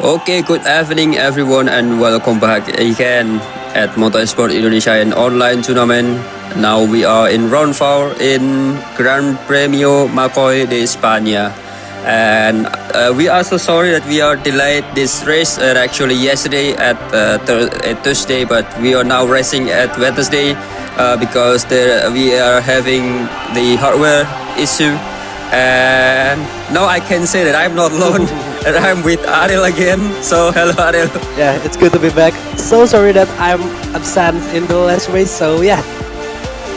Okay, good evening everyone and welcome back again at Esport Indonesia an online tournament. Now we are in round 4 in Gran Premio Macoy de España, and we are so sorry that we are delayed this race actually yesterday at Thursday, but we are now racing at Wednesday because we are having the hardware issue. And now I can say that I'm not alone and I'm with Ariel again. So hello Ariel. Yeah, it's good to be back. So sorry that I'm absent in the last race. So yeah,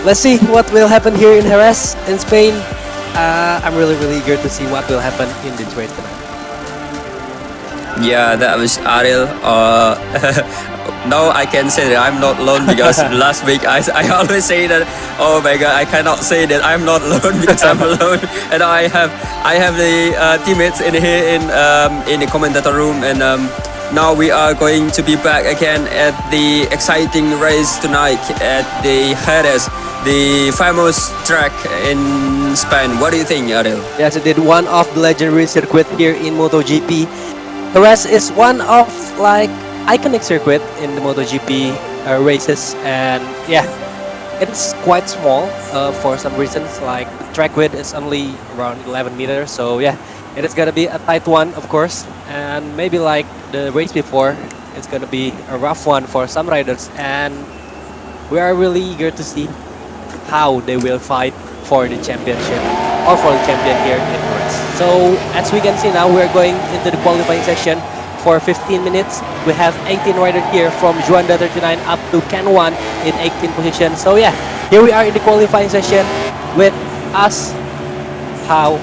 let's see what will happen here in Jerez in Spain. I'm really eager to see what will happen in this race tonight. Yeah, that was Ariel. Now I can say that I'm not alone because last week I always say that, oh my god, I cannot say that I'm not alone because I'm alone, and I have the teammates in here in the commentator room, and now we are going to be back again at the exciting race tonight at the Jerez, the famous track in Spain. What do you think, Ariel? Yes, it did one of the legendary circuit here in MotoGP. Jerez is one of like iconic circuit in the MotoGP races, and yeah, it's quite small for some reasons. Like the track width is only around 11 meters, so yeah, it is gonna be a tight one, of course, and maybe like the race before, it's gonna be a rough one for some riders, and we are really eager to see how they will fight for the championship or for the champion here in Jerez. So as we can see now, we're going into the qualifying section for 15 minutes. We have 18 riders here from Juanda 39 up to Ken 1 in 18th position. So yeah, here we are in the qualifying session with us, how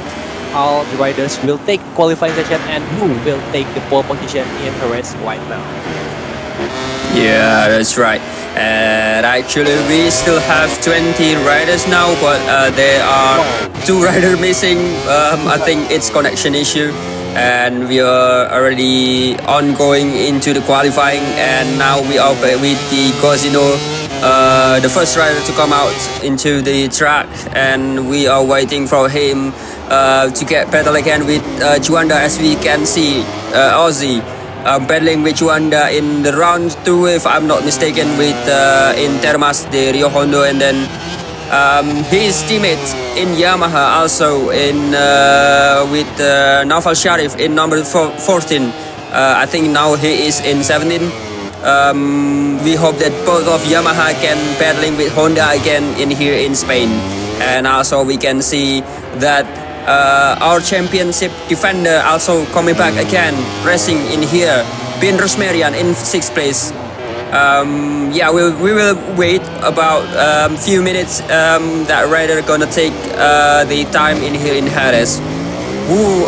all the riders will take the qualifying session and who will take the pole position in Jerez right now. Yeah, that's right. And actually we still have 20 riders now, but there are 2 riders missing. I think it's connection issue, and we are already ongoing into the qualifying, and now we are with the Cosino, the first rider to come out into the track, and we are waiting for him to get battle again with Juanda. As we can see, Ozzy battling with Juanda in the round 2, if I'm not mistaken, with in Termas de Rio Hondo, and then his teammate in Yamaha also in with Naval Sharif in number 14. I think now he is in 17. We hope that both of Yamaha can battling with Honda again in here in Spain, and also we can see that our championship defender also coming back again, racing in here. Ben Rosmerian in 6th place. Yeah, we will wait about few minutes. That rider gonna take the time in here in Jerez. Who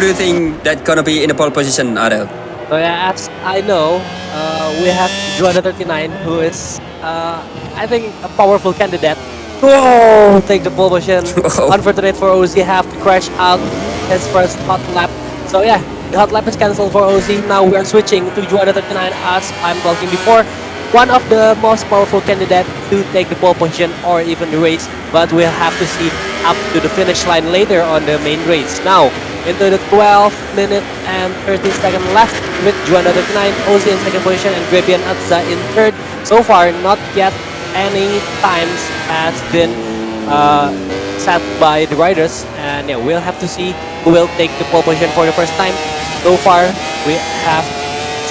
do you think that gonna be in the pole position, Adel? So yeah, as I know, we have Juanda 39, who is I think a powerful candidate. Oh, take the pole position. Unfortunate for Ozzy, have to crash out his first hot lap. So yeah, the hot lap is cancelled for Ozzy. Now we are switching to Juanda 39, as I'm talking before. One of the most powerful candidates to take the pole position or even the race, but we'll have to see up to the finish line later on the main race. Now, into the 12 minute and 30 second left with Juanda 39, Ozzy in 2nd position, and Grebian Atza in 3rd. So far, not yet any times has been set by the riders, and yeah, we'll have to see who will take the pole position for the first time. So far, we have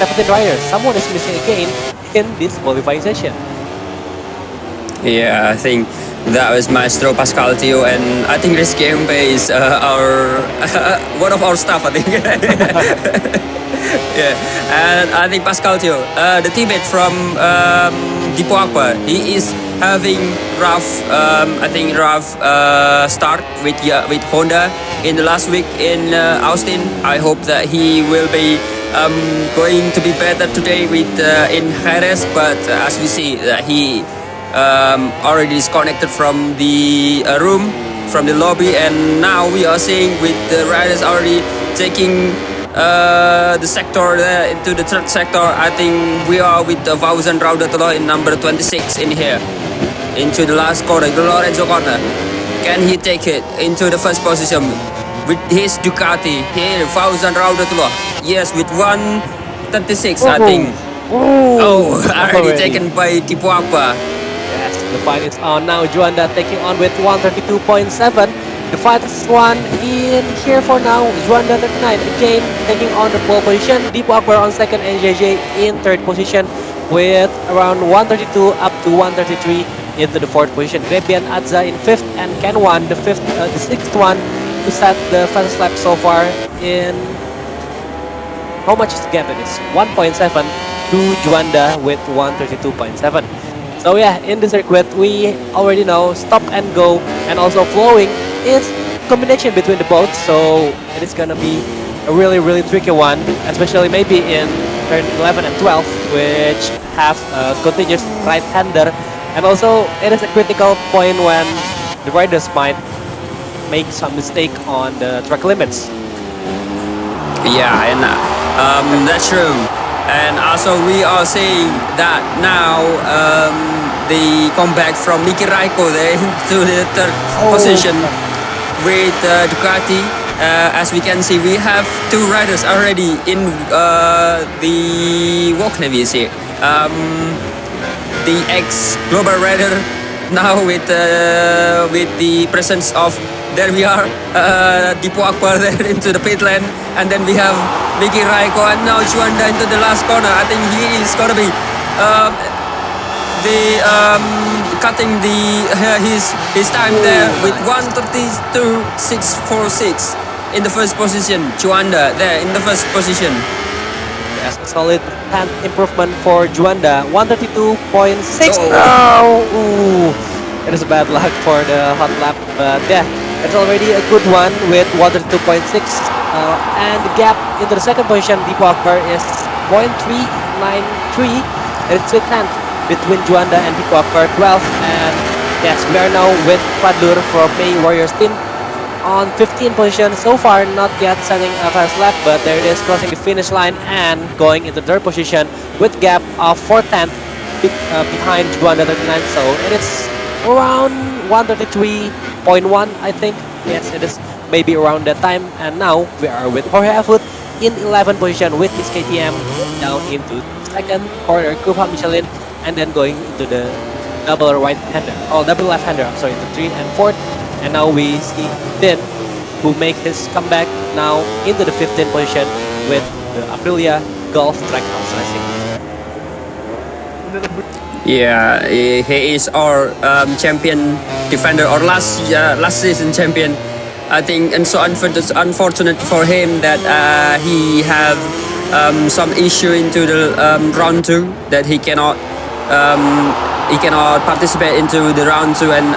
17 riders. Someone is missing again in this qualifying session. Yeah, I think that was Maestro Pascal Tio, and I think this gameplay is our one of our staff, I think. Yeah, and I think Pascal Tio, the teammate from Dipo Akbar, he is having rough, start with Honda in the last week in Austin. I hope that he will be going to be better today with in Jerez, but as we see that he already disconnected from the room, from the lobby, and now we are seeing with the riders already taking the sector there into the third sector. I think we are with the Fauzan Raudatullah in number 26 in here, into the last corner, the Lorenzo corner. Can he take it into the first position with his Ducati? Here, Fauzan Raudatullah. Yes, with 136, I think. Oh, already taken by Dipo Akbar. Yes, the fight is on now. Juanda taking on with 132.7. The fastest one in here for now. Juanda 39 again taking on the pole position. Dipo Akbar on second and JJ in third position with around 132 up to 133 into the fourth position. Grebian Adza in fifth and Kenwan the sixth one to set the fastest lap so far in. How much is the gap? It is 1.7 to Juanda with 132.7. So yeah, in the circuit we already know stop and go and also flowing is combination between the both, so it is gonna be a really tricky one, especially maybe in turn 11 and 12, which have a continuous right-hander, and also it is a critical point when the riders might make some mistake on the track limits. Yeah, and that's true. And also we are seeing that now the comeback from Miki Raikkonen there into the third position with Ducati. As we can see, we have two riders already in the what can we say? The ex-global rider now with the presence of, there we are, Dipo Akbar there into the pit lane, and then we have Miki Raikkonen and now Juanda into the last corner. I think he is gonna be cutting his time there with 1:32.646 in the first position. Juanda there in the first position. Yes, a solid 10 improvement for Juanda. 132.6. Oh. Ooh, it is a bad luck for the hot lap, but yeah, it's already a good one with 132.6. And the gap into the second position, Dipo Akbar, is 0.393. It's a 10th between Juanda and Dipo Akbar, 12th. And yes, we are now with Fadlur from MEI Warriors team on 15th position. So far, not yet setting a fast lap, but there it is crossing the finish line and going into third position with gap of 4/10 behind Juanda 39. So it is around 133.1, I think. Yes, it is maybe around that time. And now we are with Jorge Afut in 11th position with his KTM down into second corner, Kurva Michelin, and then going into the double right-hander, double left-hander, I'm sorry, the 3rd and 4th. And now we see Din, who make his comeback now into the 15th position with the Aprilia Golf Trackhouse Racing. Yeah, he is our champion defender, or last season champion. I think, and so unfortunate for him that he have some issue into the round 2, that he cannot participate into the round 2, and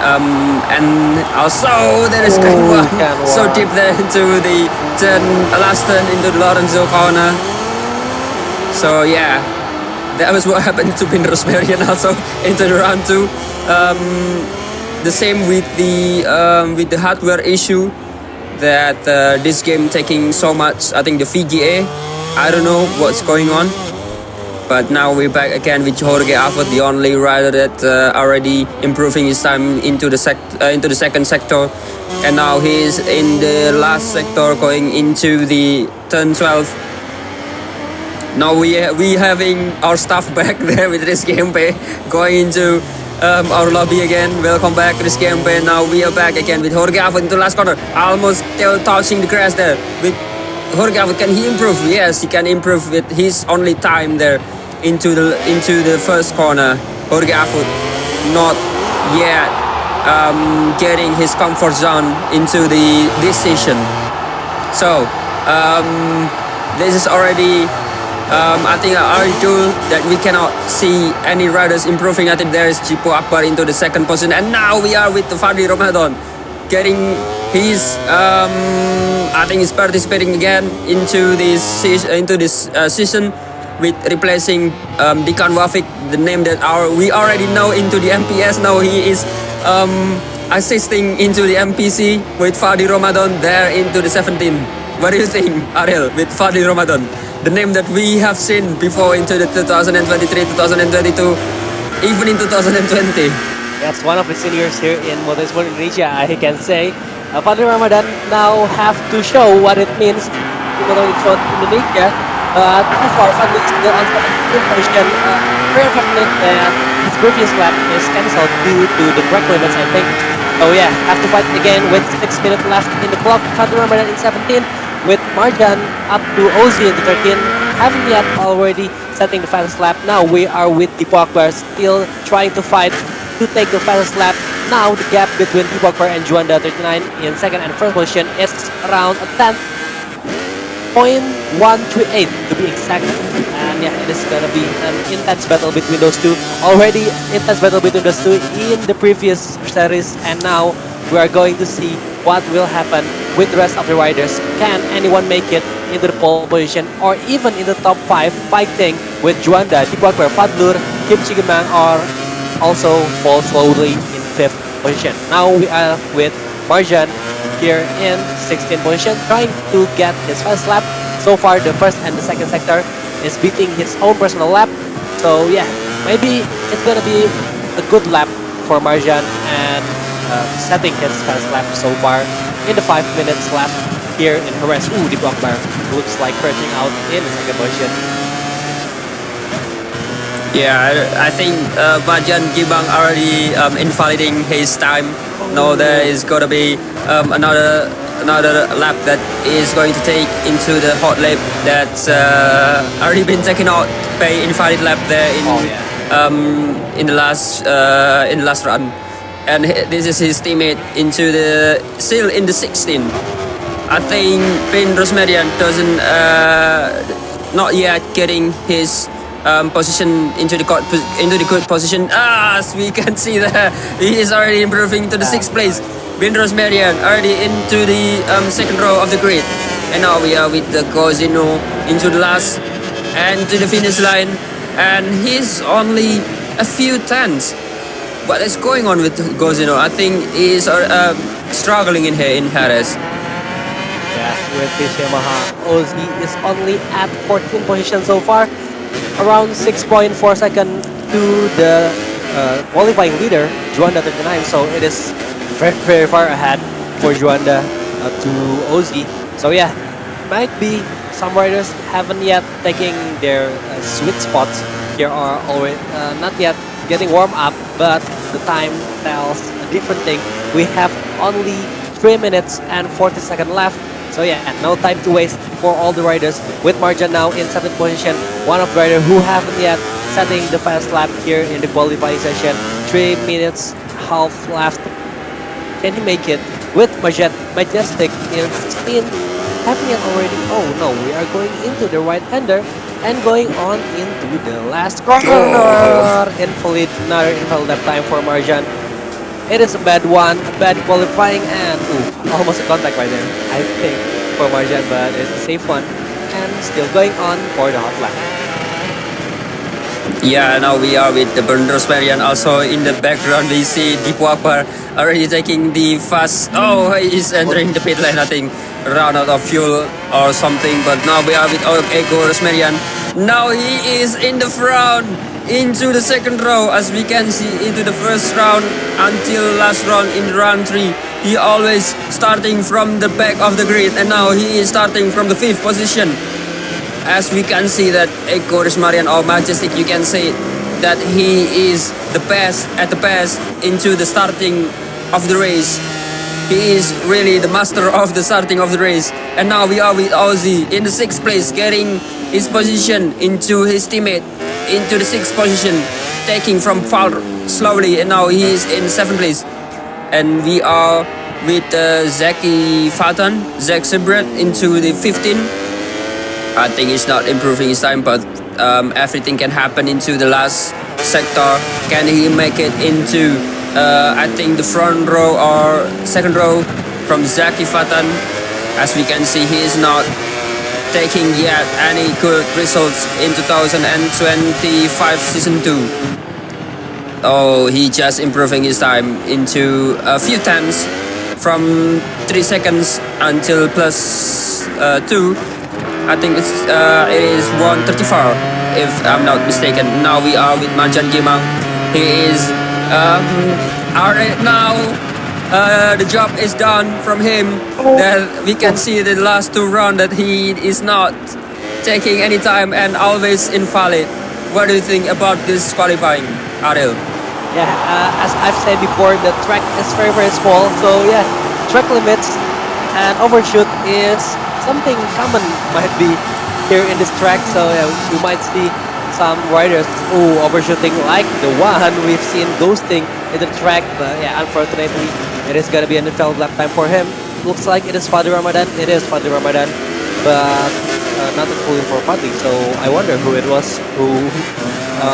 also there is Kanwa so deep there into the last turn into the Lorenzo corner. So yeah, that was what happened to Bin Rosberg also into the round 2. The same with the hardware issue, that this game taking so much. I think the VGA, I don't know what's going on. But now we're back again with Jorge Afut, the only rider that already improving his time into the second sector, and now he's in the last sector going into the turn 12. Now we having our stuff back there with this gameplay going into our lobby again. Welcome back to this campaign. Now we are back again with Jorge Avot into the last corner. Almost still touching the grass there. With Jorge Avot, can he improve? Yes, he can improve with his only time there into the first corner. Jorge Avot not yet getting his comfort zone into this session. So this is already I think already told that we cannot see any riders improving. I think there is Jipo Akbar into the second position, and now we are with the Fadli Ramadan getting his I think he's participating again into this season with replacing Dikan Wafik, the name that we already know into the MPS. Now he is assisting into the MPC with Fadli Ramadan there into the 17. What do you think, Ariel, with Fadli Ramadan? The name that we have seen before into the 2023, 2022, even in 2020. That's one of the seniors here in Motorsport Indonesia, I can say. Fadli Ramadan now have to show what it means in Motorsport Indonesia. So far, Fadli is still on 17th position. Very unfortunate that his previous lap is cancelled due to the track limits, I think. So yeah, have to fight again with 6 minutes left in the clock. Fadli Ramadan in 17th. With Marjan up to Ozzy in the 13, haven't yet already setting the fastest lap. Now we are with Dipo Akbar still trying to fight to take the fastest lap. Now the gap between Dipo Akbar and Juanda 39 in second and first position is around a 10.138 to be exact. And yeah, it is gonna be an intense battle between those two. Already intense battle between those two in the previous series, and now we are going to see what will happen with the rest of the riders. Can anyone make it into the pole position or even in the top 5 fighting with Juanda, Dipo Akbar, Fadlur, Kim Chigemang, or also fall slowly in 5th position. Now we are with Marjan here in 16th position trying to get his first lap. So far the first and the second sector is beating his own personal lap. So yeah, maybe it's gonna be a good lap for Marjan and setting his fast lap so far in the 5 minutes left here in Jerez. Dipo Akbar looks like crashing out in the second position. Yeah, I think Marjan Gibang already invalidating his time. Now there is gonna be another lap that is going to take into the hot lap that's already been taken out by invalid lap there in the last run. And this is his teammate still in the 16. I think Ben Rosmarian doesn't not yet getting his position into the good position. As we can see there, he is already improving to the 6th place. Ben Rosmarian already into the second row of the grid, and now we are with the Cosino into the last and to the finish line, and he's only a few tenths. What is going on with Gozino? I think he's struggling in here in Jerez. Yeah, with this Yamaha, Ozzy is only at 14th position so far, around 6.4 seconds to the qualifying leader, Juanda 39. So it is very, very far ahead for Juanda to Ozzy. So yeah, might be some riders haven't yet taking their sweet spots here, are already not yet getting warm up, but the time tells a different thing. We have only 3 minutes and 40 seconds left. So yeah, no time to waste for all the riders. With Marjan now in 7th position, one of the riders who haven't yet setting the fast lap here in the qualifying session. 3 minutes half left. Can he make it? With Majestic in 16, haven't yet already. Oh no, we are going into the right-hander and going on into the last corner. Another invalid lap time for Marjan. It is a bad one, a bad qualifying, and almost a contact right there, I think, for Marjan, but it's a safe one, and still going on for the hot lap. Yeah, now we are with the Bernard Marian. Also in the background, we see Dipo Akbar already taking the fast. Oh, he's entering the pit lane, I think, run out of fuel or something. But now we are with Ego Rosmarian. Now he is in the front, into the second row, as we can see, into the first round until last round in round 3. He always starting from the back of the grid, and now he is starting from the 5th position. As we can see that Eko Rosmarian or Majestic, you can say, that he is the best at the best into the starting of the race. He is really the master of the starting of the race. And now we are with Ozzy in the 6th place, getting his position into his teammate into the 6th position, taking from far slowly, and now he is in 7th place. And we are with Zaki Fatan, Zach Sibret into the 15. I think he's not improving his time, but everything can happen into the last sector. Can he make it into I think the front row or second row from Zaki Fatan? As we can see, he is not taking yet any good results in 2025 season 2. Oh, he just improving his time into a few tenths from 3 seconds until plus 2. I think it is 134 if I'm not mistaken. Now we are with Marjan Gimang. He is now the job is done from him. That we can see the last 2 rounds that he is not taking any time and always invalid. What do you think about this qualifying, Ariel? Yeah, as I've said before, the track is very small, so yeah, track limits and overshoot is something common might be here in this track. So yeah, you might see some riders overshooting like the one we've seen ghosting in the track, but yeah, unfortunately it is gonna be an invalid lap time for him. Looks like it is Fadli Ramadan. It is Fadli Ramadan, but not fully for Fadli, so I wonder who it was who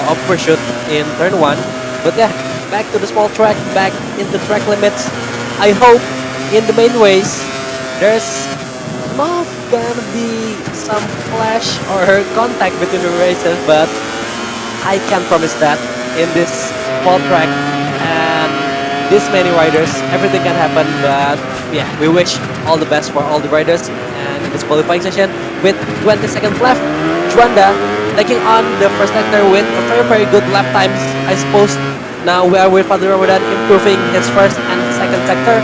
overshoot in turn 1. But yeah, back to the small track, back into track limits. I hope in the main race there's not gonna be some clash or contact between the races, but I can promise that in this small track and this many riders, everything can happen. But yeah, we wish all the best for all the riders. And in this qualifying session, with 20 seconds left, Juanda taking on the first sector with a very good lap times, I suppose. Now we are with Fadli Ramadan improving his first and second sector.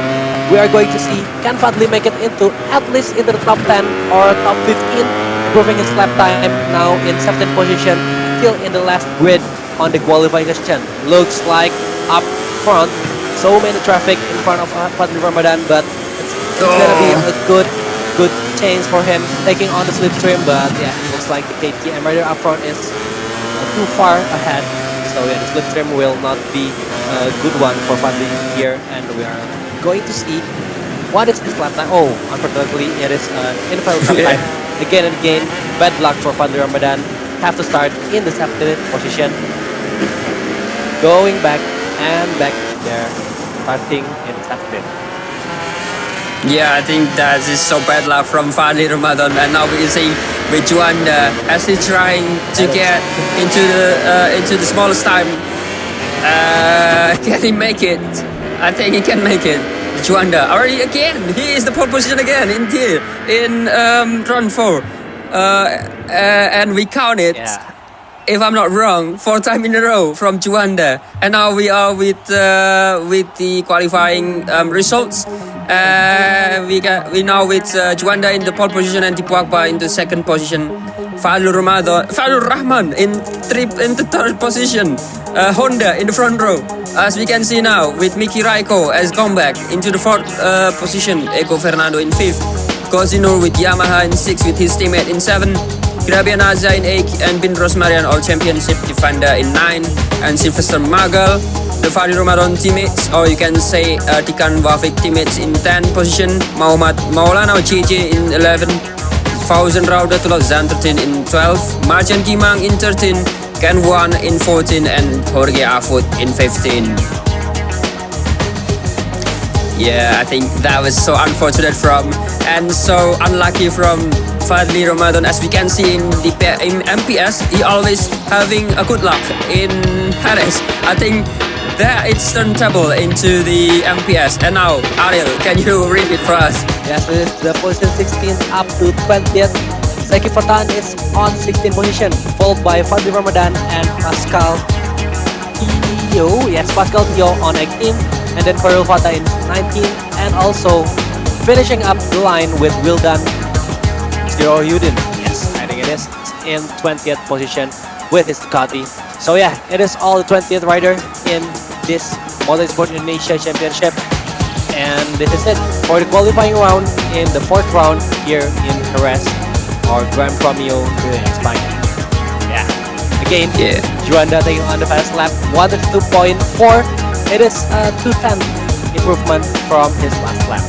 We are going to see, can Fadli make it into at least into the top 10 or top 15, improving his lap time now in 17th position, still in the last grid on the qualifying session. Looks like up front, so many traffic in front of Fadli Ramadan, but it's gonna be a good chance for him taking on the slipstream. But yeah, looks like the KTM rider up front is too far ahead. So yeah, the slipstream will not be a good one for Fadli here, and we are going to see what is this lap time. Oh, unfortunately, it is an invalid lap time. Again and again, bad luck for Fadli Ramadan. Have to start in the 17th position, going back and back there, starting in 17th. Yeah, I think that is so bad luck from Fadli Ramadan, and now we can see with Juanda as he's trying to get into the smallest time. Can he make it? I think he can make it. Juanda already again. He is the pole position again in round 4, and we count it. Yeah. If I'm not wrong, 4 times in a row from Juanda. And now we are with the qualifying results. We now with Juanda in the pole position and Tipuakba in the 2nd position. Fadlur Rahman in the 3rd position. Honda in the front row. As we can see now with Miki Raiko as comeback into the 4th position. Eko Fernando in 5th. Kozinur with Yamaha in 6th with his teammate in 7. Grabian Azza in 8 and Bin Rosmarian All Championship defender in 9, and Sylvester Magal, the Fadli Ramadan teammates, or you can say Tikan Wafik teammates in 10 position, Muhammad Maulana JJ in 11, Fauzan Raudatullah Zan 13 in 12, Marjan Gimang in 13, Ken Wan in 14, and Jorge Afut in 15. Yeah, I think that was so unfortunate from and so unlucky from Fadli Ramadan. As we can see in MPS, he always having a good luck in Harris. I think that it's turntable into the MPS. And now, Ariel, can you read it for us? Yes, with the position 16th up to 20th. Zaki Fatan is on 16th position, followed by Fadli Ramadan and Pascal Tio. Yes, Pascal Tio on 18th, and then Koril Fata in 19th, and also finishing up the line with Wildan Zero Yudin. Yes, I think it is in 20th position with his Ducati. So yeah, it is all the 20th rider in this Motorsport Indonesia Championship. And this is it for the qualifying round in the 4th round here in Jerez or Gran Premio de España. Yeah. Again, Yeah. Juanda taking on the fast lap 132.4. It is a 210 improvement from his last lap.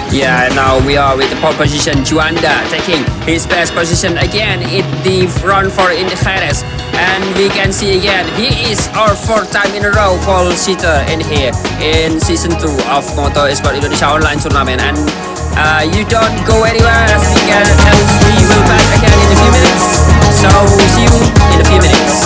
Yeah, now we are with the pole position. Juanda taking his best position again in the front for in the Jerez. And we can see again, he is our 4th time in a row pole sitter in here in season 2 of Moto Esport Indonesia Online Tournament. And you don't go anywhere as we will back again in a few minutes. So see you in a few minutes.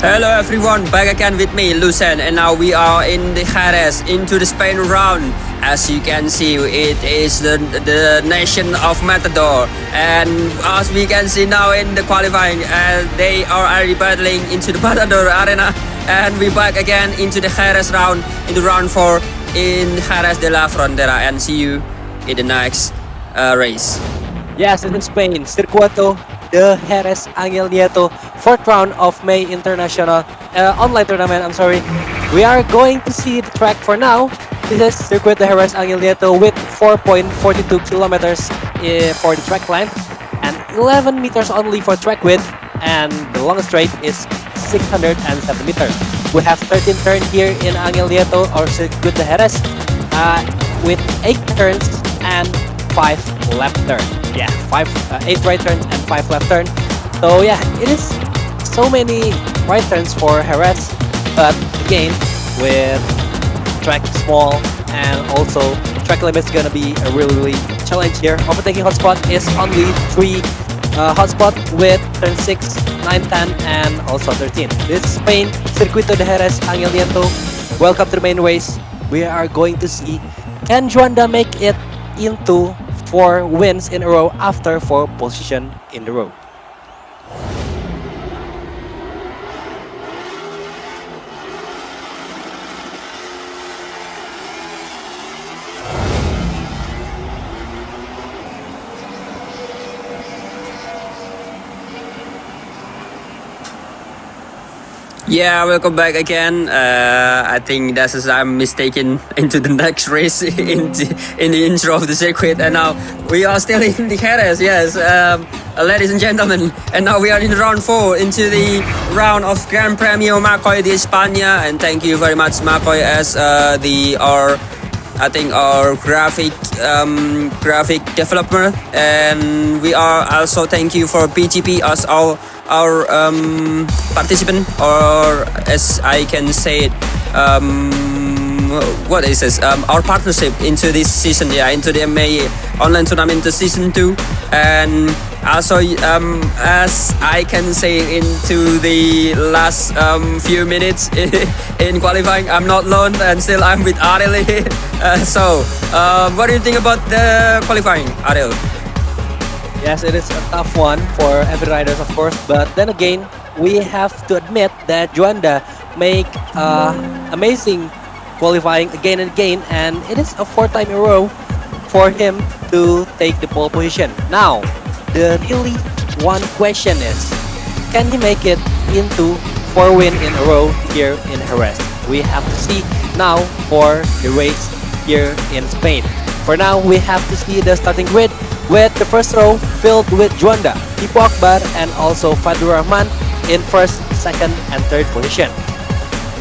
Hello everyone, back again with me, Lucen, and now we are in the Jerez, into the Spain round. As you can see, it is the nation of Matador, and as we can see now in the qualifying, they are already battling into the Matador arena, and we back again into the Jerez round, in the round 4 in Jerez de la Frontera, and see you in the next race. Yes, in Spain, Circuito de Jerez Ángel Nieto, 4th round of MEI International Online Tournament. I'm sorry. We are going to see the track for now. This is Circuit de Jerez Ángel Nieto with 4.42 kilometers for the track length and 11 meters only for track width, and the longest straight is 607 meters. We have 13 turns here in Ángel Nieto or Circuit de Jerez with 8 turns and 5 left turn. Yeah, 8 right turns and 5 left turn. So yeah, it is so many right turns for Jerez, but again, with track small and also track limits gonna be a really challenge here. Overtaking hotspot is only 3 hotspot with turn 6, 9, 10 and also 13. This is Spain, Circuito de Jerez Ángel Nieto. Welcome to the main race. We are going to see, can Juanda make it into 4 wins in a row after 4 position in the row? Yeah, welcome back again. I think that's as I'm mistaken into the next race in the intro of the circuit, and now we are still in the Jerez. Yes, ladies and gentlemen, and now we are in round 4 into the round of Gran Premio Macoy de España. And thank you very much, Macoy, as our graphic developer, and we are also thank you for PGP as our participant, or as I can say it, what is this? Our partnership into this season, yeah, into the MEI online tournament to season 2, and also as I can say into the last few minutes in qualifying, I'm not alone and still I'm with Ariel. So, what do you think about the qualifying, Ariel? Yes, it is a tough one for every riders, of course. But then again, we have to admit that Juanda make amazing qualifying again and again, and it is a fourth time in a row for him to take the pole position. Now, the really one question is, can he make it into 4 win in a row here in Jerez? We have to see now for the race here in Spain. For now, we have to see the starting grid with the first row filled with Juanda, Tipu Akbar, and also Fadlur Rahman in first, second, and third position.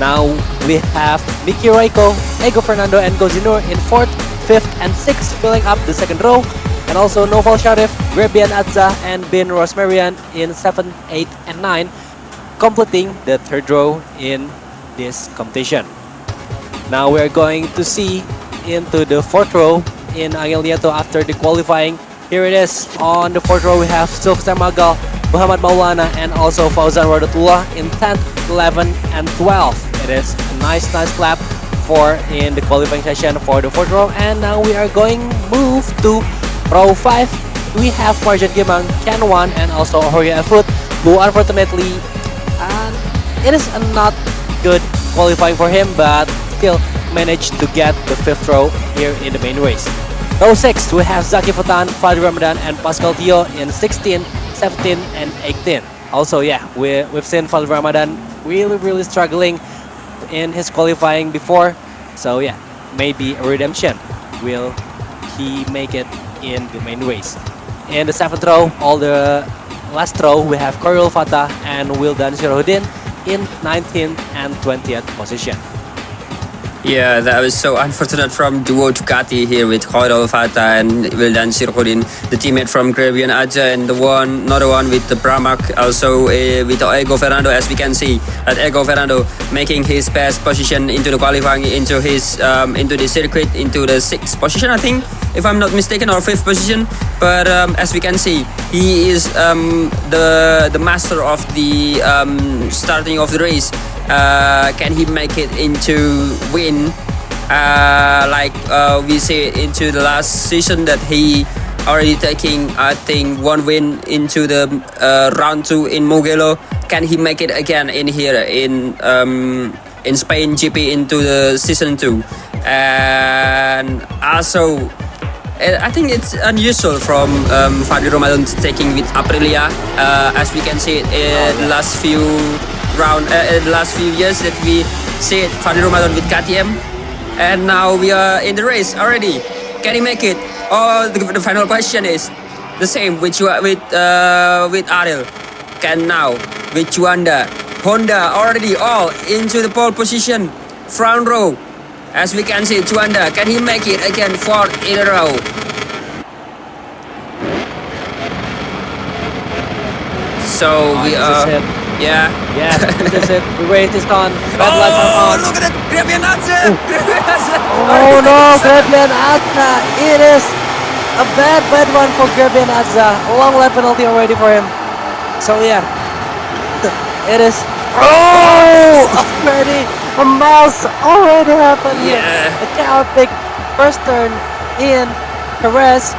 Now we have Miki Raiko, Ego Fernando, and Gozinur in fourth, fifth, and sixth, filling up the second row, and also Noval Sharif, Grebian Adza, and Bin Rosmarian in 7, 8, and 9, completing the third row in this competition. Now we're going to see into the fourth row in Angel Nieto after the qualifying. Here it is. On the fourth row we have Sylvester Magal, Muhammad Maulana, and also Fauzan Rodatullah in 10th, 11, and 12. It is a nice clap for in the qualifying session for the fourth row. And now we are going move to row 5. We have Marjan Gimang, Ken Wan, and also Horia Afut, who unfortunately it is a not good qualifying for him, but still managed to get the 5th row here in the main race. Row 6, we have Zaki Fatan, Fadli Ramadan, and Pascal Tio in 16, 17, and 18. Also, yeah, we've seen Fadli Ramadan really struggling in his qualifying before. So yeah, maybe a redemption. Will he make it in the main race? In the 7th row, all the last row, we have Koril Fatah and Wildan Shirohuddin in 19th and 20th position. Yeah, that was so unfortunate from duo Ducati here with Khairul Fatah and Wildan Sirkudin, the teammate from Grebian Aja, and another one with the Pramac, also with Ego Fernando, as we can see that Ego Fernando making his best position into the qualifying, into the circuit, into the 6th position, I think, if I'm not mistaken, or 5th position. But as we can see, he is the master of the starting of the race. Can he make it into win like we see into the last season that he already taking, I think, 1 win into the round 2 in Mugello? Can he make it again in here in Spain GP into the season 2? And also I think it's unusual from Fadli Ramadan taking with Aprilia, as we can see it in the last few years that we see Fadli Ramadan with KTM, and now we are in the race already. Can he make it? Oh, the final question is the same with Ariel. Can now with Juanda, Honda already all into the pole position, front row. As we can see, Juanda, can he make it again 4th in a row? So we are. Yeah. Yeah, this is it. The race is on. Red lights are on. Look at that! Grebian Adza! Oh no, Grebian Adza! It is a bad one for Grebian Adza. A long lap penalty already for him. So yeah, it is. Oh, already a mouse already happened. Yeah. A chaotic first turn in Jerez.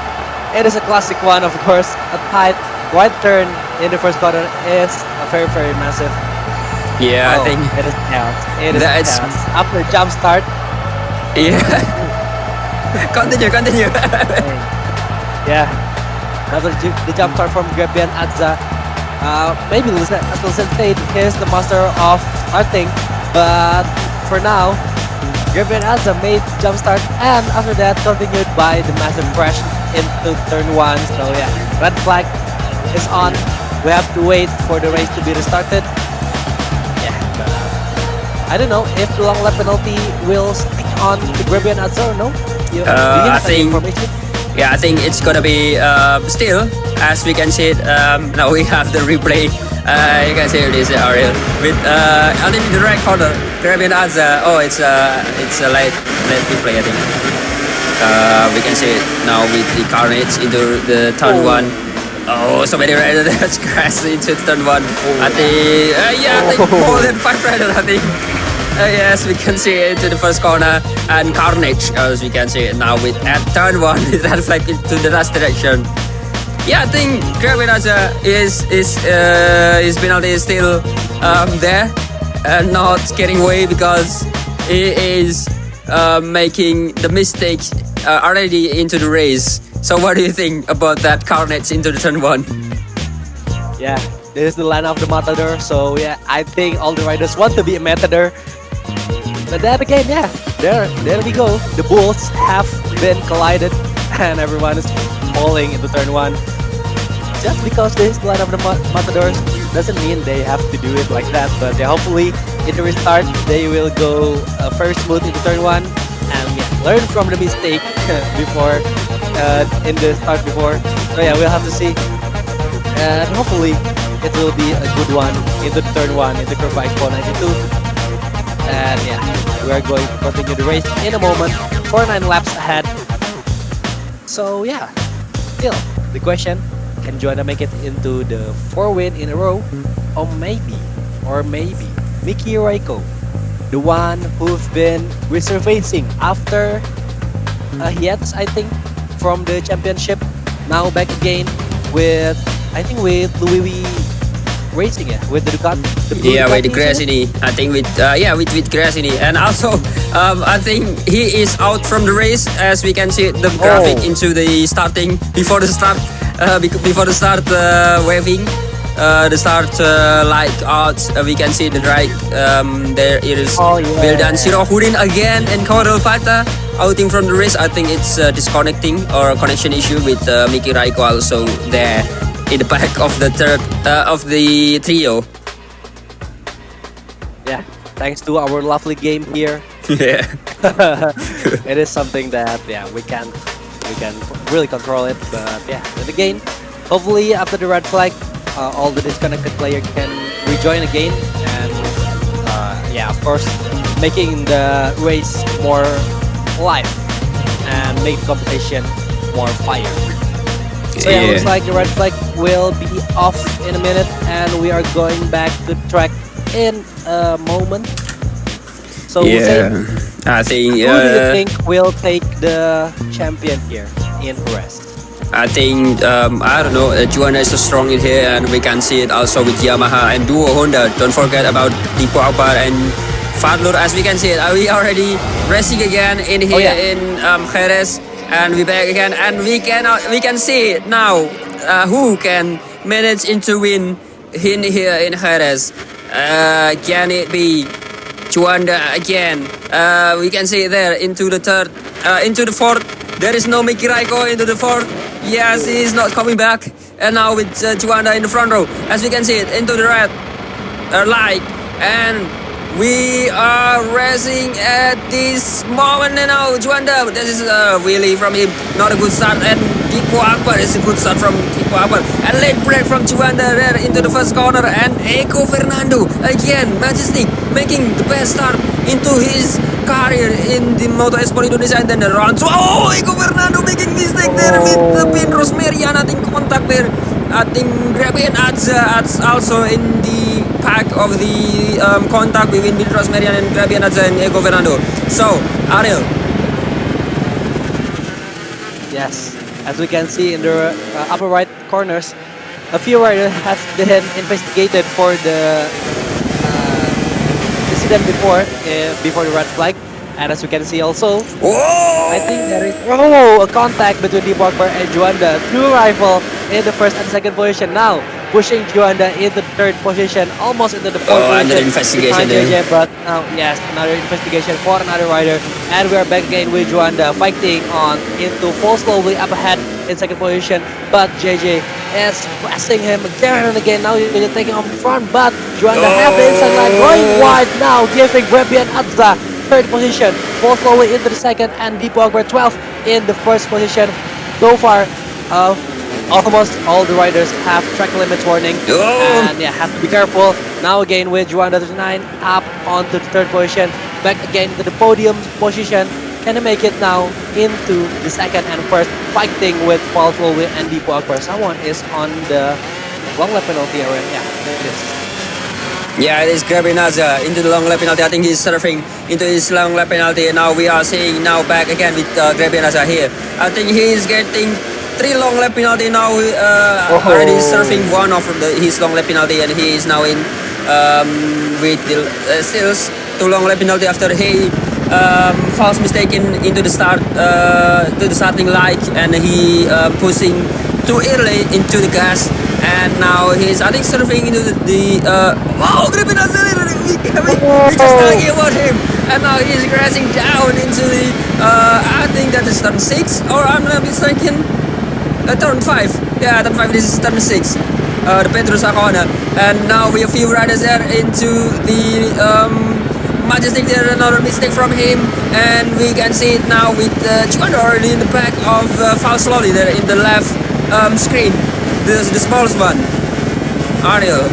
It is a classic one, of course. A tight right turn in the first corner is a very massive. Yeah, I think it is chaos. It is that's chaos. After jump start. Yeah. Continue. Yeah. After the jump start from Grebian Adza. Maybe as Wilson said, he is the master of starting, but for now, Grebian Adza made jump start, and after that continued by the massive crash into turn 1. So yeah, red flag is on. We have to wait for the race to be restarted. Yeah, but I don't know if the long lap penalty will stick on to Grebian Adza or no. Do you have any information? Yeah, I think it's gonna be still, as we can see it. Now we have the replay You can see this Ariel with underneath the right corner. Grabbing Azza. Oh, it's a late replay, I think. We can see it now with the Carnage into the turn one. Oh, so many riders crash into turn one. I think, I think more than 5 riders, I think. Yes, we can see it into the first corner. And Carnage, as we can see it now with at turn one, it reflects into the last direction. Yeah, I think Gravinaja his penalty is still there and not getting away because he is making the mistakes already into the race. So what do you think about that Carnage into the turn one? Yeah, this is the line of the Matador. So yeah, I think all the riders want to be a Matador. But then again, yeah, there we go. The bulls have been collided and everyone is falling into turn one. Just because this is the line of the Matadors doesn't mean they have to do it like that. But yeah, hopefully in the restart they will go very smooth into turn one and yeah, learn from the mistake before in the start before. So yeah, we'll have to see. And hopefully it will be a good one into the turn one into curve by Expo 92. And yeah, we are going to continue the race in a moment. 49 laps ahead. So yeah, still the question, can Juanda make it into the 4 win in a row? Or maybe Miki Raiko, the one who've been resurfacing after a hiatus, I think, from the championship, now back again with, I think with Louis Racing, yeah, with the Ducati. Yeah, with the Grassini. I think with Grassini, and also I think he is out from the race, as we can see the graphic into the starting before the start waving. The start light out. We can see the right there. It is Wildan Sirohudin again and Kodal Fata outing from the race. I think it's disconnecting or a connection issue with Miki Raiko also there in the back of the third of the trio. Yeah, thanks to our lovely game here. Yeah, it is something that we can really control it. But yeah, then again, hopefully after the red flag, all the disconnected player can rejoin again, and yeah, of course, making the race more live and make the competition more fire. So yeah, looks like the red flag will be off in a minute, and we are going back to the track in a moment. So Hussein, I think. Who do you think will take the champion here in Perez? I think I don't know. Juanda is so strong in here, and we can see it also with Yamaha and Duo Honda. Don't forget about Dipo Akbar and Fadlur, as we can see it. We already racing again in here in Jerez, and we back again, and we can see it now. Who can manage to win in here in Jerez? Can it be Juanda again? We can see it there into the third, into the fourth. There is no Miki Raiko into the fourth. Yes, he is not coming back. And now with Juanda in the front row, as we can see it, into the red light. And we are racing at this moment now. Juanda, this is really from him, not a good start. And Dipo Akbar is a good start from Dipo Akbar. And late break from Juanda there into the first corner. And Eko Fernando again, Majestic, making the best start into his career in the Moto Esport Indonesia, and then the round. Oh, Eko Fernando making mistake there with the pin Rosmerian. I think contact there. I think Grabian adds also in the pack of the contact between Rosmerian and Grabian Adza and Eko Fernando. So, Ariel. Yes, as we can see in the upper right corners, a few riders have been investigated for the incident before the red flag, and as we can see also, I think there is a contact between Dipo Akbar and Juanda. Two rival in the first and second position, now pushing Juanda into the third position, almost into the fourth position. Another investigation there. But now, yes, another investigation for another rider, and we are back again with Juanda fighting on into fall slowly up ahead in second position, but JJ is pressing him again and again. Now he's taking on the front, but Juanda have the inside line going wide now, giving Grabian Adza third position, fall slowly into the second, and Dipo Akbar 12th in the first position. So far, almost all the riders have track limits warning, Oh! and yeah, have to be careful. Now again with Juanda 39 up onto the third position, back again to the podium position. Can he make it now into the second and first, fighting with False Wolwe and Deepo Akbar? Someone is on the long lap penalty area. Yeah, there it is. Yeah, it is Gravinaza into the long lap penalty. I think he's surfing into his long lap penalty. And now we are seeing now back again with Gravinaza here. I think he is getting 3 long lap penalty now. Already surfing one of his long lap penalty, and he is now in with the still 2 long lap penalty after he false mistaken into the start to the starting light, and he pushing too early into the gas. And now he's, I think, surfing into the wow, Gravinaza! We just talking about him, and now he's crashing down into the I think that is turn 6, or I'm not mistaken, turn 5. Yeah, turn 5. This is turn 6. The Petrus corner, and now we have few riders there into the Majestic. There another mistake from him, and we can see it now with Juanda already in the back of Val Slowly there in the left screen. The smallest one. Ariel.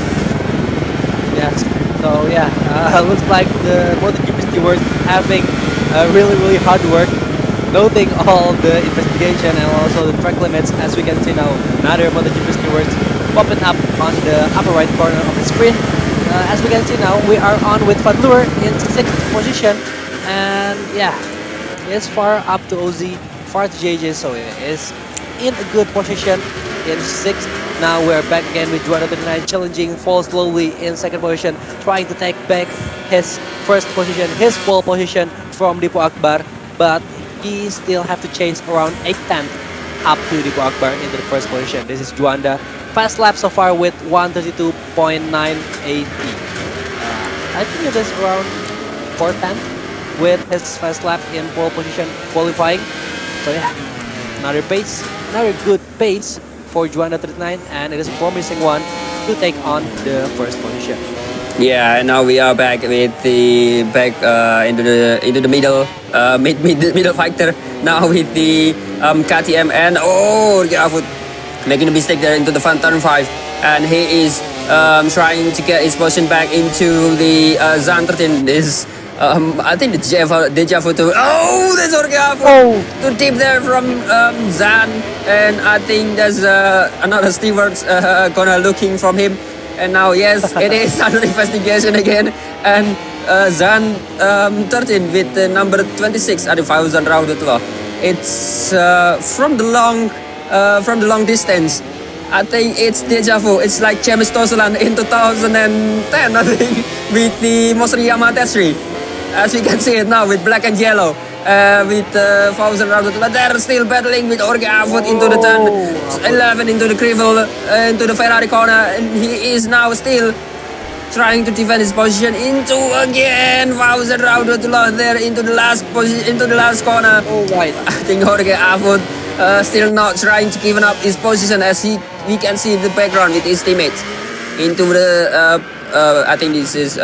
Yes. So yeah, looks like the MotoGP stewards having really hard work, noting all the investigation and also the track limits. As we can see now, another MotoGP stewards popping up on the upper right corner of the screen. As we can see now, we are on with Van Loer in 6th position, and yeah, it's far up to OZ, far to JJ, so it is in a good position in 6th. Now we're back again with Juanda 39 challenging Fall Slowly in 2nd position, trying to take back his first position, his pole position from Deepo Akbar, but he still have to chase around 8/10 up to Deepo Akbar into the first position. This is Juanda. Fast lap so far with 132.980. I think it is around 4/10 with his fast lap in pole position qualifying. So yeah, another good pace for Juanda 39, and it is a promising one to take on the first position. Yeah, and now we are back with the into the middle middle fighter now with the KTM, and Gavut making a mistake there into the front turn 5, and he is trying to get his position back into the Zan 13. This I think the deja vu to there's Gavut to tip there from Zan, and I think there's another steward gonna looking from him. And now, yes, it is under investigation again. And Zan 13 with number 26 at the 5,000 round. It's from the long distance. I think it's deja vu. It's like James Toseland in 2010, I think, with the Mostriyama Tetri. As we can see it now with black and yellow. With 1,000 round, but they're still battling with Orgavut into the turn 11 into the gravel, into the Ferrari corner, and he is now still trying to defend his position into again 1,000 round there into the last position, into the last corner. Right. I think Orgavut still not trying to give up his position, as we can see in the background with his teammates into the I think this is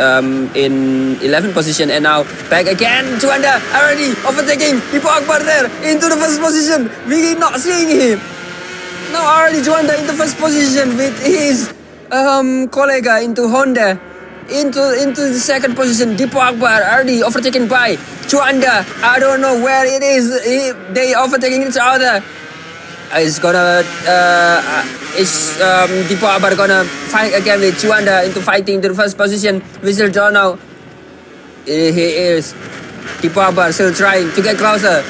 in 11th position, and now back again. Juanda already overtaking Deepo Akbar there into the first position. We not seeing him. Now already Juanda in the first position with his colleague into Honda. Into the second position, Deepo Akbar already overtaken by Juanda. I don't know where it is. They overtaking each other. Is Deepo Akbar gonna fight again with Juanda into fighting to the first position? We still don't know. He is. Deepo Akbar still trying to get closer.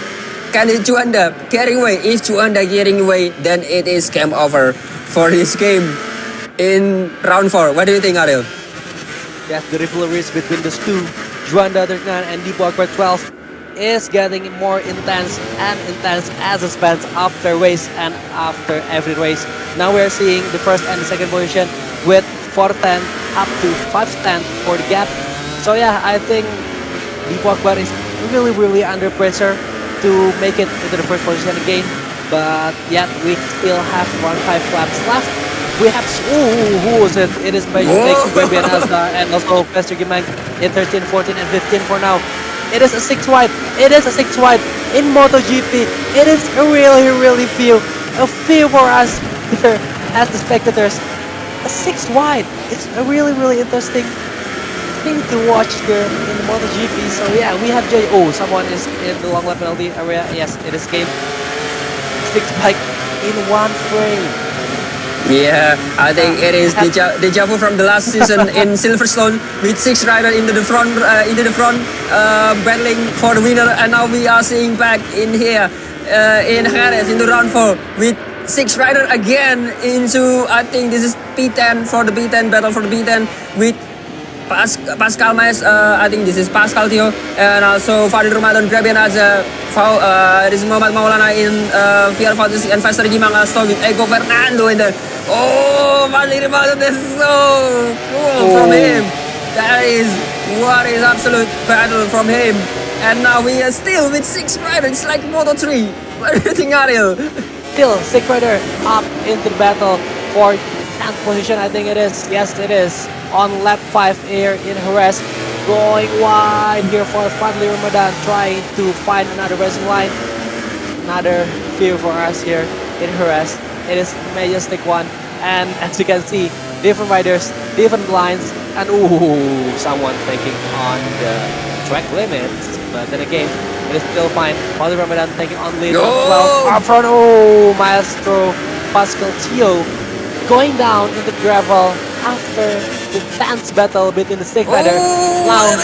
Can Juanda getting away? If Juanda getting away, then it is game over for this game in round 4. What do you think, Ariel? Yes, the rivalries between those two, Juanda 39 and Deepo Akbar 12, is getting more intense as it spans after race and after every race. Now we're seeing the first and the second position with 4:10 up to 5:10 for the gap. So yeah, I think Deepo Akbar is really under pressure to make it into the first position again. But yet we still have around 5 laps left. We have who was it? It is Baby and also Pastor Gimang in 13, 14, and 15 for now. It is a 6 wide. It is a 6 wide in MotoGP. It is a really feel for us here as the spectators. A 6 wide. It's a really, really interesting thing to watch here in the MotoGP. So yeah, we have Oh, someone is in the long lap penalty area. Yes, it is game. 6 bike in one frame. Yeah, I think it is deja vu from the last season in Silverstone with 6 riders into the front, battling for the winner, and now we are seeing back in here in Jerez into round 4 with 6 riders again into, I think this is P10 for the P10 battle for the P10 with Pascal Maes, I think this is Pascal Tio, and also Fadil Ramadan, Grabian Aza, this is Muhammad Maulana in VR Fantasy, and Faster Gimang also with Ego Fernando in there. Oh, Fadil Ramadan is so cool from him. That is what is absolute battle from him. And now we are still with 6 riders, it's like Moto3. What do you think, Ariel? Still, 6 rider up into the battle for 10th position, I think it is. Yes, it is. On lap 5 here in Jerez. Going wide here for Fadli Ramadan, trying to find another racing line. Another view for us here in Jerez. It is majestic one. And as you can see, different riders, different lines. And ooh, someone taking on the track limits. But then again, it is still fine. Fadli Ramadan taking on lead. Up front, oh, Maestro Pascal Tio going down in the gravel after the tense battle between the 6 rider. Now,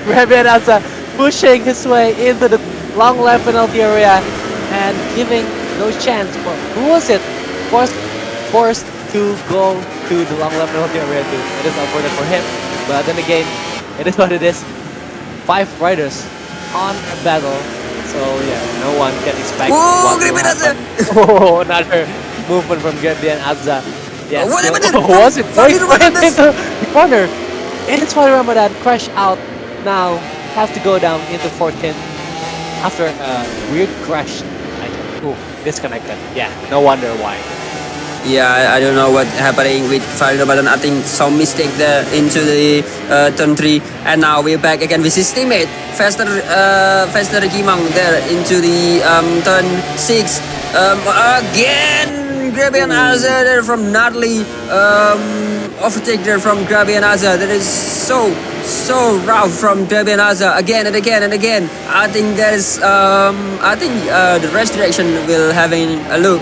Grabian Aza pushing his way into the long lap penalty area and giving no chance for, who was it? Forced to go to the long lap penalty area too. It is unfortunate for him, but then again, it is what it is. 5 riders on a battle, so yeah, no one can expect what will happen. Oh, another movement from Grabian Aza. Yes, was it? Into the corner. It's Fadil Ramadan crash out. Now have to go down into 14th after a weird crash. Disconnected. Yeah, no wonder why. Yeah, I don't know what happening with Fadil Ramadan. I think some mistake there into the turn 3, and now we're back again with his teammate Faster Gimang there into the turn 6 again. Grabian Aza there from Nadli, overtake there from Grabian Aza. That is so rough from Grabian Aza again and again and again. I think there's the race direction will having a look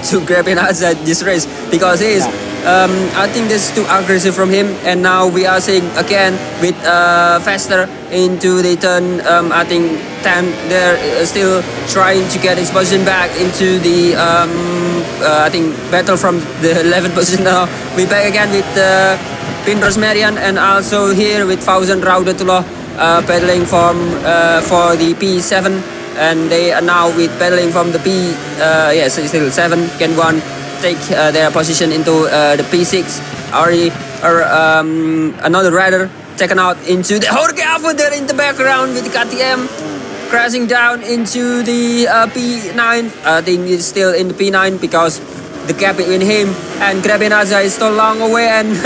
to Grabian Aza this race, because he is I think this is too aggressive from him. And now we are seeing again with Faster into the turn I think 10 there, still trying to get his position back into the I think battle from the 11th position. Now we back again with Pindros Marian, and also here with Fauzan Raudatullah battling from for the P7, and they are now with battling from the yes, still 7. Can one take their position into the P6. Already another rider taken out into the Jorge Afo there in the background with the KTM crashing down into the P9. I think it's still in the P9 because the gap between him and Grabian Aza is so long away, and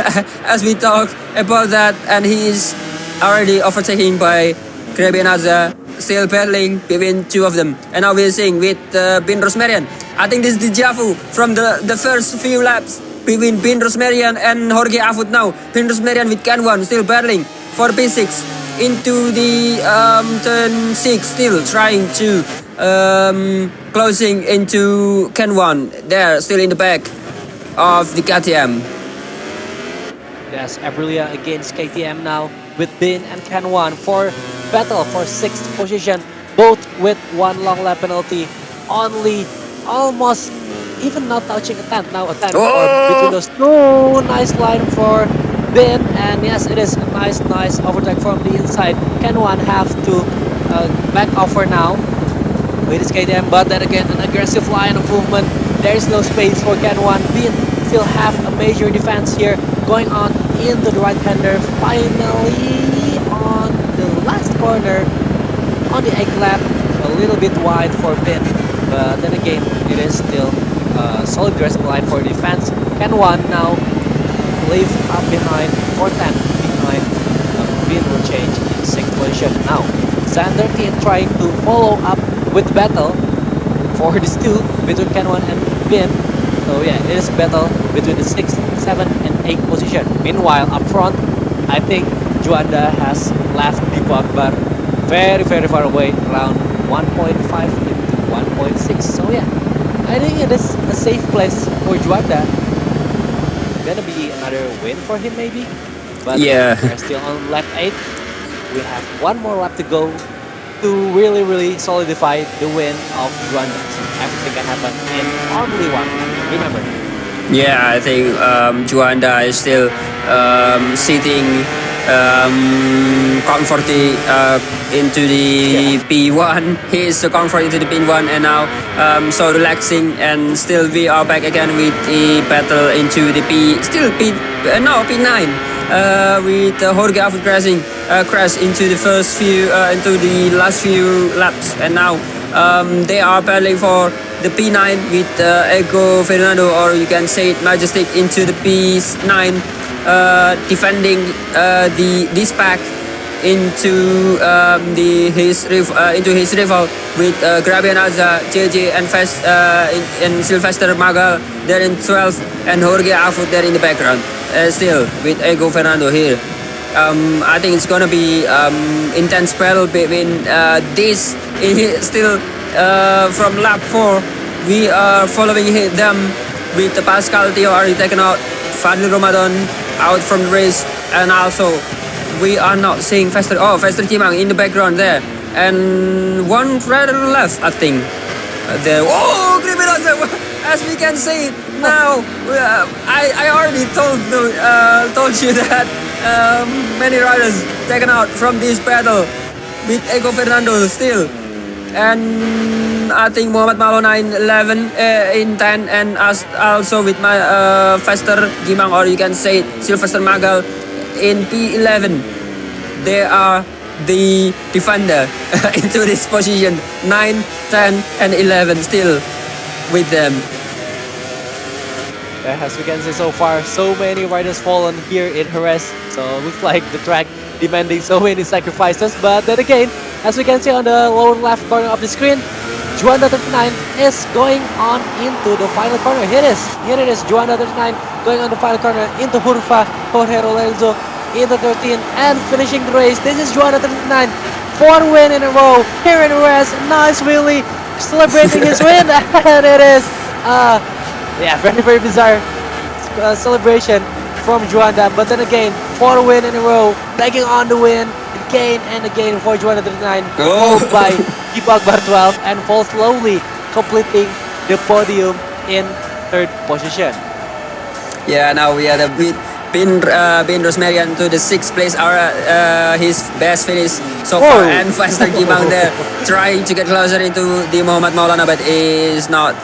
as we talk about that, and he is already overtaken by Grabian Aza, still battling between 2 of them. And now we're seeing with Bin Rosmarian. I think this is deja vu from the first few laps between Bin Rosmarian and Jorge Afut now. Bin Rosmarian with Can 1 still battling for P6 into the turn 6, still trying to closing into Can 1 there, still in the back of the KTM. Yes, Aprilia against KTM now with Bin and Can 1 for battle for 6th position, both with 1 long lap penalty, only almost even not touching a 10th, now a 10th between those 2. Nice line for Bin, and yes, it is a nice overtake from the inside. Can 1 have to back off for now with his KTM, but then again an aggressive line of movement. There is no space for Can 1. Bin still have a major defense here going on into the right-hander. Finally on the last corner on the 8th lap, a little bit wide for Bin, but then again it is still a solid racing line for defense. Can 1 now leave up behind for 10 behind. Bin will change in 6th position now. Xander Tin trying to follow up with battle for these two between Kenwan and Bin. So yeah, it is battle between the 6th, 7th, and 8th position. Meanwhile, up front, I think Juanda has left Dipo Akbar very, very far away, around 1.5 into 1.6. So yeah, I think it is a safe place for Juanda. Gonna be another win for him maybe. But Yeah. we're still on lap 8. We have one more lap to go to really, really solidify the win of Juanda. So everything can happen in only one lap. Remember. Yeah, I think Juanda is still sitting comfortably into the P1. He is so comfortable into the P1 and now so relaxing, and still we are back again with the battle into the P9 with Jorge Afut crash into the into the last few laps, and now they are battling for the P9 with Ego Fernando, or you can say it Majestic, into the P9, defending this pack into his rival with Grabian Azza, JJ, and Sylvester Magal there in 12th, and Jorge Afut there in the background. Still with Ego Fernando here. I think it's gonna be intense battle between this. Still from lap 4, we are following them with Pascal Tio already taken out, Fadli Ramadan out from the race, and also we are not seeing Fester Kimang in the background there, and one rider left, I think. There, as we can see now, I already told you that many riders taken out from this battle with Ego Fernando still, and I think Muhammad Malona in 11, in 10, and also with my Fester Gimang, or you can say Sylvester Magal in P11. They are the defender into this position, 9, 10, and 11 still with them. As we can see so far, so many riders fallen here in Jerez. So it looks like the track demanding so many sacrifices. But then again, as we can see on the lower left corner of the screen, Juanda 39 is going on into the final corner. Here it is, Juanda 39 going on the final corner into Hurfa, Jorge Lorenzo in the 13 and finishing the race. This is Juanda 39, 4th win in a row here in Jerez. Nice Willie celebrating his win, and it is very, very bizarre celebration from Juanda. But then again, 4th win in a row, tagging on the win again and again for Juanda 39, followed by Dipo Akbar 12, and fall slowly completing the podium in 3rd position. Yeah, now we had a bit Bin Rosmarian to the 6th place, his best finish so far, and Faster Gimang there trying to get closer into the Muhammad Maulana, but is not.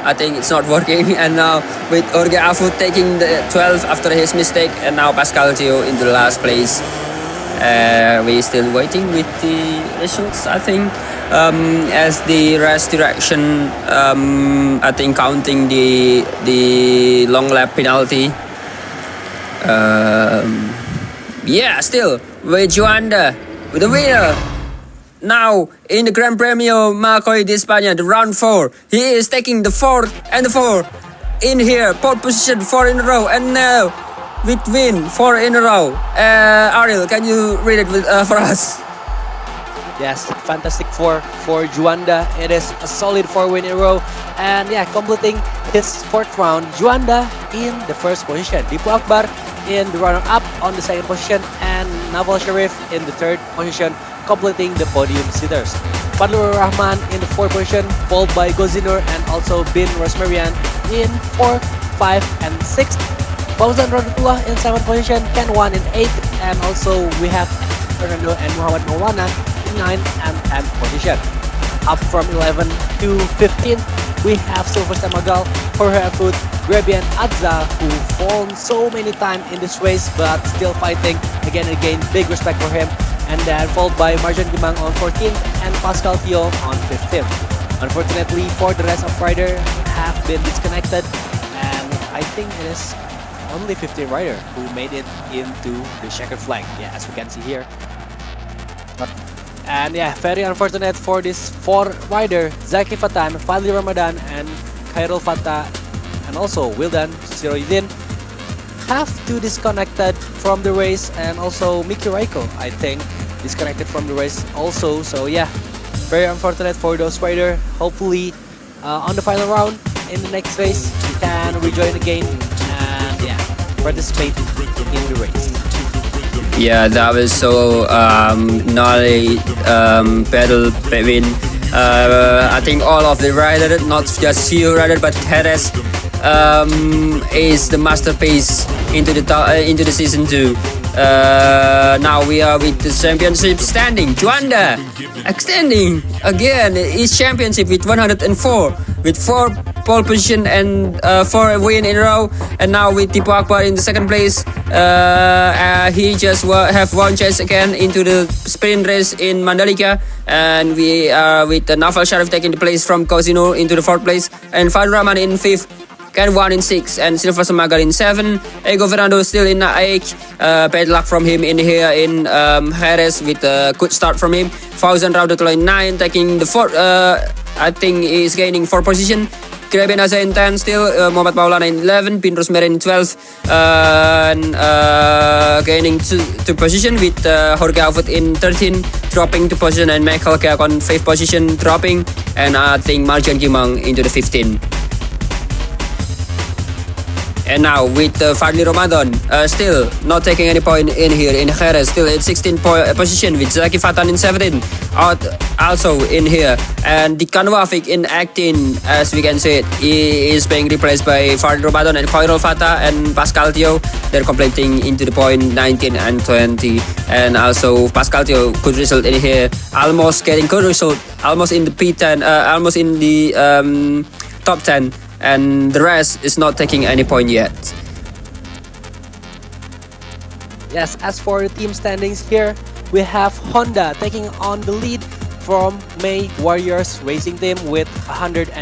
I think it's not working. And now with Jorge Afut taking the 12th after his mistake, and now Pascal Gio in the last place. We're still waiting with the results, I think. As the rest direction, I think counting the long lap penalty. Still with Juanda with the winner. Now in the Gran Premio Marcoy de España, the round 4, he is taking the 4th and the 4 in here, pole position 4 in a row, and now with win 4 in a row. Ariel, can you read it for us? Yes, fantastic 4 for Juanda. It is a solid 4 win in a row, and completing his 4th round. Juanda in the 1st position, Dipo Akbar in the runner-up on the 2nd position, and Naval Sharif in the 3rd position, completing the podium sitters. Fadlur Rahman in the 4th position, followed by Gozinur and also Bin Rosmarian in 4th, 5th, and 6th. Fauzan Rodullah in 7th position, Ken Wan in 8th, and also we have Fernando and Muhammad Maulana in 9th and 10th position. Up from 11 to 15, we have Sylvester Magal, Jorge Afut, Grabian Adza, who fallen so many times in this race but still fighting again and again. Big respect for him. And then followed by Marjan Gimang on 14th and Pascal Tio on 15th. Unfortunately, for the rest of rider have been disconnected, and I think it is only 15 rider who made it into the checkered flag. Yeah, as we can see here. And yeah, very unfortunate for this 4 rider, Zaki Fatan, Fadli Ramadan, and Khairul Fatah, and also Wildan Siroidin have to disconnected from the race, and also Miki Raiko, I think, disconnected from the race also. So yeah, very unfortunate for those rider. Hopefully on the final round in the next race you can rejoin again and yeah, participate in the race. Yeah, that was so gnarly battle between I think all of the rider, not just few rider, but Jerez is the masterpiece into the season 2. Now we are with the championship standing. Juanda extending again his championship with 104, with 4 pole position and 4 win in a row. And now with Tipu Akbar in the second place, he just have one chance again into the sprint race in Mandalika. And we are with Naval Sharif taking the place from Cosino into the 4th place, and Fadl Rahman in 5th. Ken 1 in 6 and Silva Semagal in 7. Ego Fernando still in 8. Bad luck from him in here in Jerez with a good start from him. Fauzan Raudatullah in 9, taking the 4th. I think he's gaining 4 position. Greben Aza in 10 still. Muhammad Maulana in 11. Bin Rosmer in 12. And gaining 2 position with Jorge Avut in 13, dropping 2 position, and Michael Keak on 5th position, dropping. And I think Marjan Gimang into the 15. And now with Fadli Ramadan, still not taking any point in here in Jerez, still at 16th position with Zaki Fatan in 17, out also in here. And Dikan Wafik in 18, as we can see it, he is being replaced by Fadli Ramadan and Khairul Fatah and Pascal Tio. They're completing into the point 19 and 20. And also Pascal Tio, good result in here, almost getting good result, almost in the P10, almost in the top 10. And the rest is not taking any point yet. Yes, as for the team standings here, we have Honda taking on the lead from MEI Warriors Racing Team with 146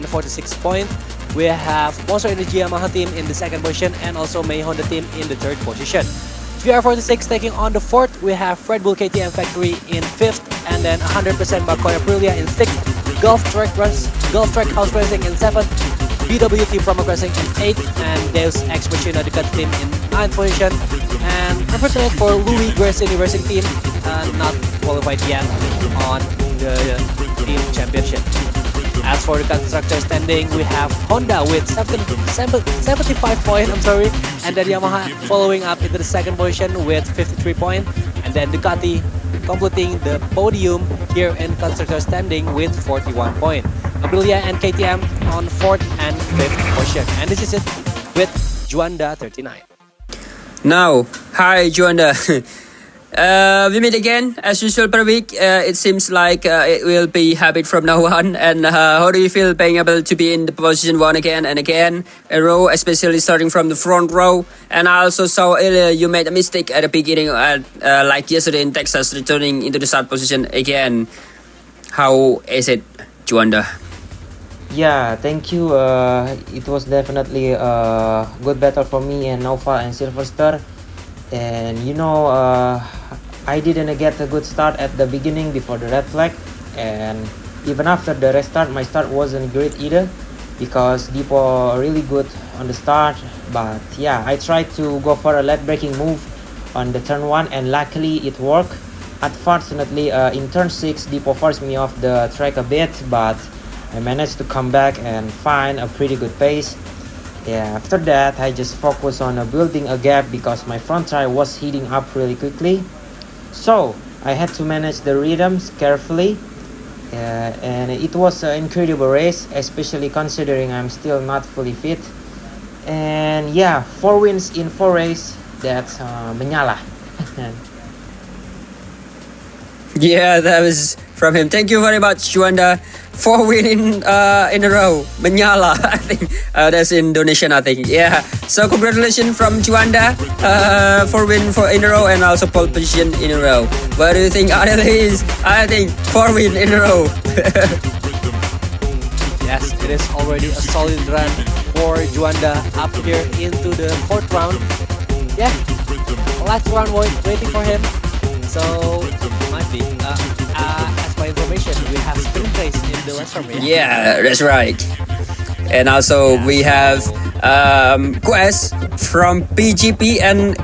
points. We have Monster Energy Yamaha team in the 2nd position, and also MEI Honda team in the 3rd position. VR46 taking on the 4th, we have Red Bull KTM Factory in 5th, and then 100% Bakoya Aprilia in 6th, Gulf Track House Racing in 7th, BWT Promo Racing in 8th, and Deus Ex Machina Ducati team in 9th position. And unfortunate for Louis Guersini Racing team, not qualified yet on the team championship. As for the constructor standing, we have Honda with 75 points, and then Yamaha following up into the 2nd position with 53 points, and then Ducati completing the podium here in constructor standing with 41 points. Aprilia and KTM on 4th and 5th position. And this is it with Juanda 39. Now, hi Juanda. We meet again as usual per week. It seems like it will be habit from now on. And how do you feel being able to be in the position 1 again and again a row, especially starting from the front row? And I also saw earlier you made a mistake at the beginning, like yesterday in Texas, returning into the start position again. How is it, Juanda? Yeah, thank you. It was definitely a good battle for me and Nova and Silverstar. And you know, I didn't get a good start at the beginning before the red flag. And even after the restart, my start wasn't great either, because Deepo really good on the start. But yeah, I tried to go for a leg breaking move on the turn 1, and luckily it worked. Unfortunately, in turn 6, Deepo forced me off the track a bit, but I managed to come back and find a pretty good pace. Yeah, after that I just focused on building a gap because my front tire was heating up really quickly. So I had to manage the rhythms carefully. And it was an incredible race, especially considering I'm still not fully fit. And yeah, 4 wins in 4 races, that's menyala. Yeah, that was from him. Thank you very much, Juanda. 4 wins in a row. Menyala, I think. That's Indonesian, I think. Yeah. So congratulations from Juanda. 4 wins in a row, and also pole position in a row. What do you think, Adel is? I think 4 wins in a row. Yes, it is already a solid run for Juanda up here into the 4th round. Yeah, last round waiting for him. So might be. information, we have sprint race in the West Ham. Yeah, that's right. And also we have Quest from PGP, and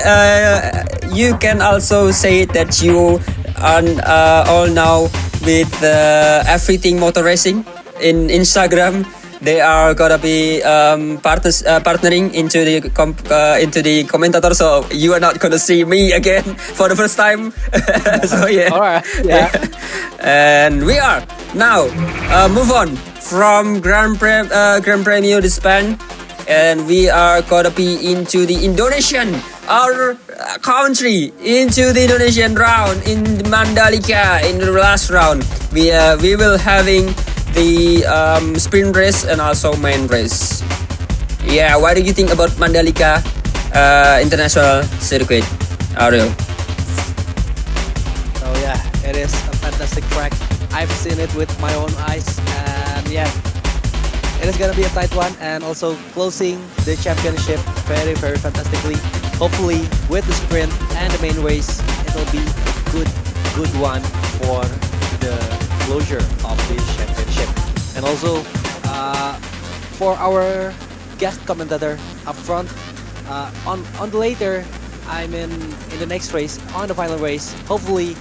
you can also say that you are all now with everything motor racing in Instagram. They are gonna be partnering into the commentator, so you are not gonna see me again for the first time. So yeah. All right. Yeah. And we are now move on from Grand Premio de Spain, and we are gonna be into the Indonesian, our country, into the Indonesian round in Mandalika in the last round. We will having the sprint race and also main race. Yeah, what do you think about Mandalika International Circuit, Ariel? So yeah, it is a fantastic track. I've seen it with my own eyes, and yeah, it is gonna be a tight one, and also closing the championship very fantastically. Hopefully, with the sprint and the main race, it'll be a good one for the closure of the championship. And also, for our guest commentator up front, on the later, I mean in the next race, on the final race, hopefully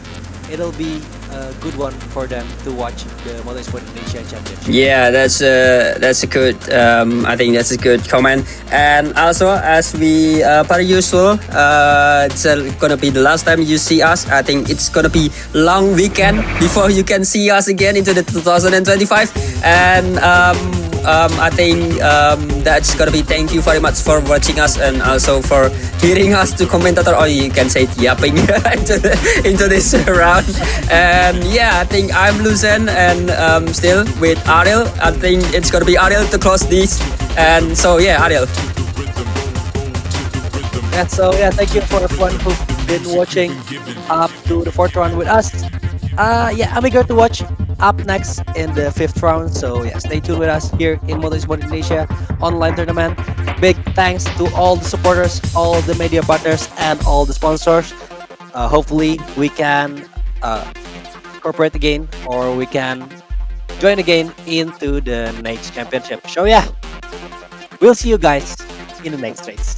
it'll be a good one for them to watch the Motorsport Indonesia Championship. Yeah, that's a good. I think that's a good comment. And also, as we per usual, it's gonna be the last time you see us. I think it's gonna be long weekend before you can see us again into the 2025. And I think that's gonna be. Thank you very much for watching us, and also for hearing us to commentator, or you can say yapping into this round. And yeah, I think I'm Lucen, and still with Ariel. I think it's gonna be Ariel to close this. And so yeah, Ariel. Yeah, so yeah, thank you for everyone who've been watching up to the fourth round with us. Yeah, I'm eager to watch up next in the fifth round. So yeah, stay tuned with us here in Motorsport Indonesia online tournament. Big thanks to all the supporters, all the media partners, and all the sponsors. Hopefully we can incorporate again, or we can join again into the next championship. So yeah, we'll see you guys in the next race.